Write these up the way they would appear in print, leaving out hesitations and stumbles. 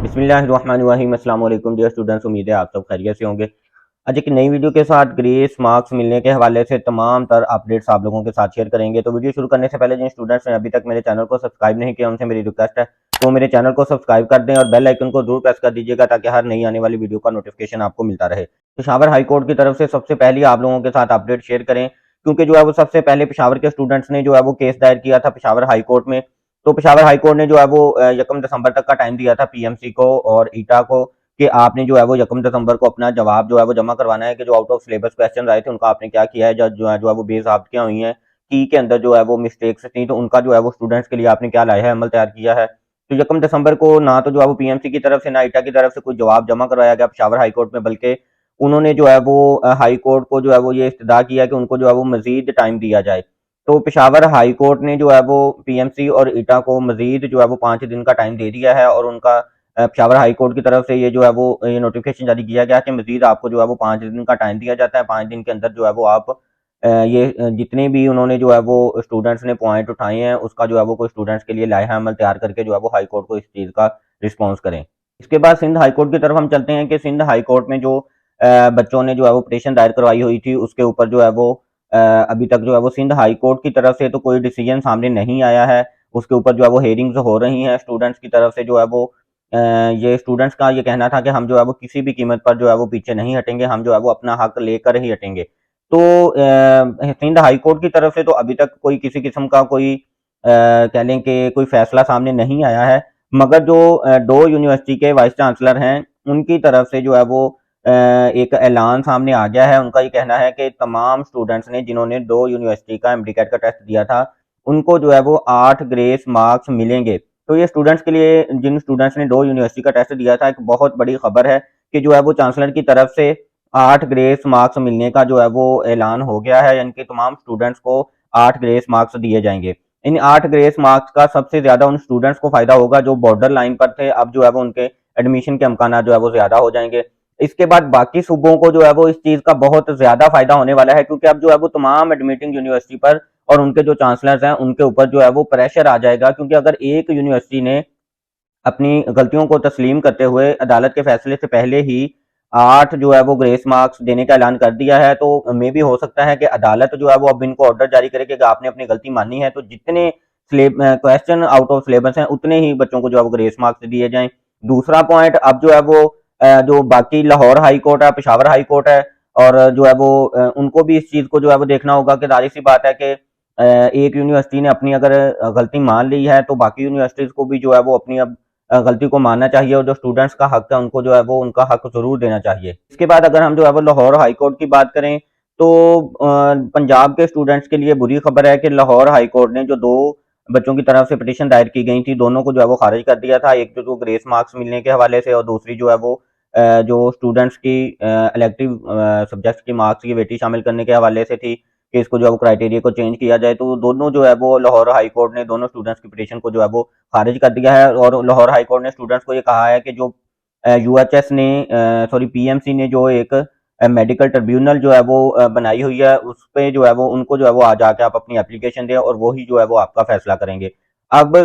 बिस्मिल्लाहिर्रहमानिर्रहीम अस्सलाम वालेकुम डियर स्टूडेंट्स, उम्मीद है आप सब खैरियत से होंगे। आज एक नई वीडियो के साथ ग्रेस मार्क्स मिलने के हवाले से तमाम तर अपडेट्स आप लोगों के साथ शेयर करेंगे। तो वीडियो शुरू करने से पहले जिन स्टूडेंट्स ने अभी तक मेरे चैनल को सब्सक्राइब नहीं किया उनसे मेरी रिक्वेस्ट है तो मेरे चैनल को सब्सक्राइब कर दें और बेल आइकन को जरूर प्रेस कर दीजिएगा ताकि हर नई आने वाली वीडियो का नोटिफिकेशन आपको मिलता रहे। पेशावर हाई कोर्ट की तरफ से सबसे पहले आप लोगों के साथ अपडेट शेयर करें, क्योंकि जो है वो सबसे पहले पेशावर के स्टूडेंट्स ने जो है वो केस दायर किया था पेशावर हाई कोर्ट में। तो पेशावर हाई कोर्ट ने जो है वो 1 दिसंबर तक का टाइम दिया था पीएमसी को और ईटा को कि आपने जो है वो 1 दिसंबर को अपना जवाब जो है वो जमा करवाना है कि जो आउट ऑफ सिलेबस क्वेश्चन आए थे उनका आपने क्या किया है, जो है वो बेज़ाब्तियां हुई हैं, की के अंदर जो है वो मिस्टेक्स थी, तो उनका जो है वो स्टूडेंट्स के लिए आपने क्या लाया है, अमल तैयार किया है। तो 1 दिसंबर को ना तो जो है वो पीएमसी की तरफ से ना ईटा की तरफ से कोई जवाब जमा करवाया गया पेशावर हाई कोर्ट में, बल्कि उन्होंने जो है वो हाई कोर्ट को जो है वो ये इस्तदा किया कि उनको जो है वो मजीद टाइम दिया जाए। तो पेशावर हाई कोर्ट ने जो है वो पीएमसी और ईटा को मजीद जो है वो 5 दिन का टाइम दे दिया है और उनका पेशावर हाई कोर्ट की तरफ से ये जो है वो ये नोटिफिकेशन जारी किया गया कि मजीद आपको जो है वो 5 दिन का टाइम दिया जाता है। 5 दिन के अंदर जो है वो आप जितने भी उन्होंने जो है वो स्टूडेंट्स ने पॉइंट उठाए हैं उसका जो है वो कोई स्टूडेंट्स के लिए लाइहा अमल तैयार करके जो है वो हाई कोर्ट को इस चीज़ का रिस्पॉन्स करें। इसके बाद सिंध हाई कोर्ट की तरफ हम चलते हैं कि सिंध हाई कोर्ट में जो बच्चों ने जो है वो पिटीशन दायर करवाई हुई थी उसके ऊपर जो है वो अभी तक जो है वो सिंध हाई कोर्ट की तरफ से तो कोई डिसीजन सामने नहीं आया है। उसके ऊपर जो है वो हेयरिंग्स हो रही हैं स्टूडेंट्स की तरफ से। जो है वो ये स्टूडेंट्स का ये कहना था कि हम जो है वो किसी भी कीमत पर जो है वो पीछे नहीं हटेंगे, हम जो है वो अपना हक लेकर ही हटेंगे। तो सिंध हाई कोर्ट की तरफ से तो अभी तक कोई किसी किस्म का कोई कह लें कि कोई फैसला सामने नहीं आया है, मगर जो दो यूनिवर्सिटी के वाइस चांसलर हैं उनकी तरफ से जो है वो एक ऐलान सामने आ गया है। उनका ये कहना है कि तमाम स्टूडेंट्स ने जिन्होंने दो यूनिवर्सिटी का एमडीकैट का टेस्ट दिया था उनको जो है वो 8 ग्रेस मार्क्स मिलेंगे। तो ये स्टूडेंट्स के लिए, जिन स्टूडेंट्स ने दो यूनिवर्सिटी का टेस्ट दिया था, एक बहुत बड़ी खबर है कि जो है वो चांसलर की तरफ से 8 ग्रेस मार्क्स मिलने का जो है वो ऐलान हो गया है, यानी कि तमाम स्टूडेंट्स को 8 ग्रेस मार्क्स दिए जाएंगे। इन 8 ग्रेस मार्क्स का सबसे ज्यादा उन स्टूडेंट्स को फायदा होगा जो बॉर्डर लाइन पर थे, अब जो है वो उनके एडमिशन के अमकाना जो है वो ज्यादा हो जाएंगे। इसके बाद बाकी सूबों को जो है वो इस चीज का बहुत ज्यादा फायदा होने वाला है, क्योंकि अब जो है वो तमाम एडमिटिंग यूनिवर्सिटी पर और उनके जो चांसलर्स हैं उनके ऊपर जो है वो प्रेशर आ जाएगा, क्योंकि अगर एक यूनिवर्सिटी ने अपनी गलतियों को तस्लीम करते हुए अदालत के फैसले से पहले ही 8 जो है वो ग्रेस मार्क्स देने का ऐलान कर दिया है, तो मे भी हो सकता है कि अदालत जो है वो अब इनको ऑर्डर जारी करे कि आपने अपनी गलती मानी है तो जितने क्वेश्चन आउट ऑफ सिलेबस हैं उतने ही बच्चों को जो है वो ग्रेस मार्क्स दिए जाएं। दूसरा पॉइंट, अब जो है वो जो बाकी लाहौर हाई कोर्ट है, पेशावर हाई कोर्ट है, और जो है वो उनको भी इस चीज को जो है वो देखना होगा कि जाहिर सी बात है कि एक यूनिवर्सिटी ने अपनी अगर गलती मान ली है तो बाकी यूनिवर्सिटीज को भी जो है वो अपनी अब गलती को मानना चाहिए और जो स्टूडेंट्स का हक है उनको जो है वो उनका हक जरूर देना चाहिए। इसके बाद अगर हम जो है वो लाहौर हाई कोर्ट की बात करें तो पंजाब के स्टूडेंट्स के लिए बुरी खबर है कि लाहौर हाई कोर्ट ने जो दो बच्चों की तरफ से पिटीशन दायर की गई थी दोनों को जो है वो खारिज कर दिया था। एक जो ग्रेस मार्क्स मिलने के हवाले से और दूसरी जो है वो जो स्टूडेंट्स की इलेक्टिव सब्जेक्ट्स की मार्क्स की वेटी शामिल करने के हवाले से थी कि इसको जो है वो क्राइटेरिया को चेंज किया जाए। तो दोनों जो है वो लाहौर हाई कोर्ट ने दोनों स्टूडेंट्स की पिटीशन को जो है वो खारिज कर दिया है और लाहौर हाई कोर्ट ने स्टूडेंट्स को ये कहा है कि जो यूएचएस ने सॉरी पीएमसी ने जो एक मेडिकल ट्रिब्यूनल जो है वो बनाई हुई है उस पे जो है वो उनको जो है वो आ जाके आप अपनी एप्लीकेशन दें और वही जो है वो आपका फैसला करेंगे। अब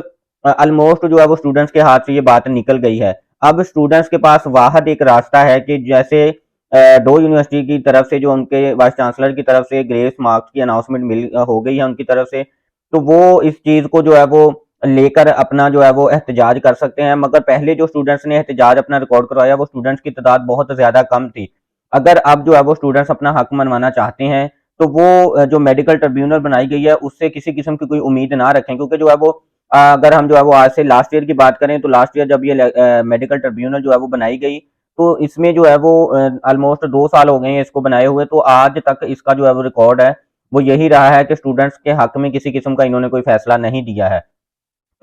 ऑलमोस्ट जो है वो स्टूडेंट्स के हाथ से ये बात निकल गई है। अब स्टूडेंट्स के पास वाहद एक रास्ता है कि जैसे दो यूनिवर्सिटी की तरफ से जो उनके वाइस चांसलर की तरफ से ग्रेस मार्क्स की अनाउंसमेंट मिल हो गई है उनकी तरफ से, तो वो इस चीज को जो है वो लेकर अपना जो है वो एहतजाज कर सकते हैं। मगर पहले जो स्टूडेंट्स ने एहतजाज अपना रिकॉर्ड करवाया वो स्टूडेंट्स की तादाद बहुत ज्यादा कम थी। अगर अब जो है वो स्टूडेंट्स अपना हक मनवाना चाहते हैं तो वो जो मेडिकल ट्रिब्यूनल बनाई गई है उससे किसी किस्म की कोई उम्मीद ना रखें, क्योंकि जो है वो अगर हम जो है वो आज से लास्ट ईयर की बात करें तो लास्ट ईयर जब ये मेडिकल ट्रिब्यूनल जो है वो बनाई गई तो इसमें जो है वो ऑलमोस्ट 2 साल हो गए हैं इसको बनाए हुए, तो आज तक इसका जो है वो रिकॉर्ड है वो यही रहा है कि स्टूडेंट्स के हक में किसी किस्म का इन्होंने कोई फैसला नहीं दिया है।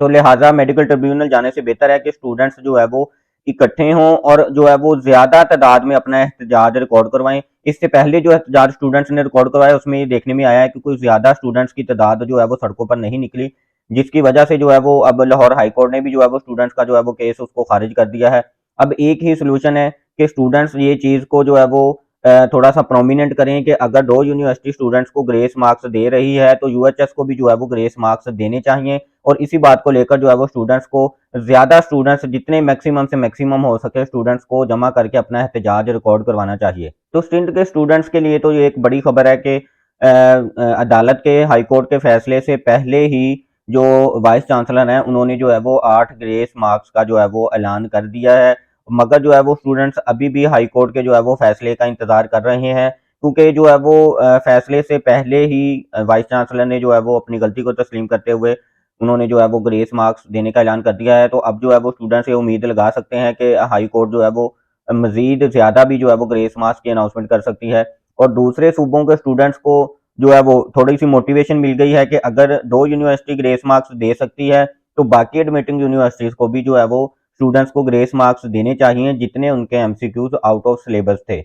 तो लिहाजा मेडिकल ट्रिब्यूनल जाने से बेहतर है कि स्टूडेंट्स जो है वो इकट्ठे हों और जो है वो ज्यादा तादाद में अपना एहतजाज रिकॉर्ड करवाएं। इससे पहले जो एहतजाज स्टूडेंट्स ने रिकॉर्ड करवाया उसमें ये देखने में आया है कि कोई ज्यादा स्टूडेंट्स की तादाद जो है वो सड़कों पर नहीं निकली, जिसकी वजह से जो है वो अब लाहौर हाईकोर्ट ने भी जो है वो स्टूडेंट्स का जो है वो केस उसको खारिज कर दिया है। अब एक ही सोल्यूशन है कि स्टूडेंट्स ये चीज को जो है वो थोड़ा सा प्रोमिनेंट करें कि अगर दो यूनिवर्सिटी स्टूडेंट्स को ग्रेस मार्क्स दे रही है तो यूएचएस को भी जो है वो ग्रेस मार्क्स देने चाहिए, और इसी बात को लेकर जो है वो स्टूडेंट्स को ज़्यादा स्टूडेंट्स जितने मैक्सिमम से मैक्सिमम हो सके स्टूडेंट्स को जमा करके अपना एहतजाज रिकॉर्ड करवाना चाहिए। तो स्टूडेंट के स्टूडेंट्स के लिए तो ये एक बड़ी खबर है कि अदालत के हाई कोर्ट के फैसले से पहले ही जो वाइस चांसलर हैं उन्होंने जो है वो 8 ग्रेस मार्क्स का जो है वो ऐलान कर दिया है। मगर जो है वो स्टूडेंट्स अभी भी हाई कोर्ट के जो है वो फैसले का इंतजार कर रहे हैं, क्योंकि जो है वो फैसले से पहले ही वाइस चांसलर ने जो है वो अपनी गलती को तस्लीम करते हुए उन्होंने जो है वो ग्रेस मार्क्स देने का ऐलान कर दिया है। तो अब जो है वो स्टूडेंट्स ये उम्मीद लगा सकते हैं कि हाई कोर्ट जो है वो मजीद ज़्यादा भी जो है वो ग्रेस मार्क्स की अनाउंसमेंट कर सकती है, और दूसरे सूबों के स्टूडेंट्स को जो है वो थोड़ी सी मोटिवेशन मिल गई है कि अगर दो यूनिवर्सिटी ग्रेस मार्क्स दे सकती है तो बाकी एडमिटिंग यूनिवर्सिटीज़ को भी जो है वो स्टूडेंट्स को ग्रेस मार्क्स देने चाहिए जितने उनके एमसीक्यूज आउट ऑफ सिलेबस थे।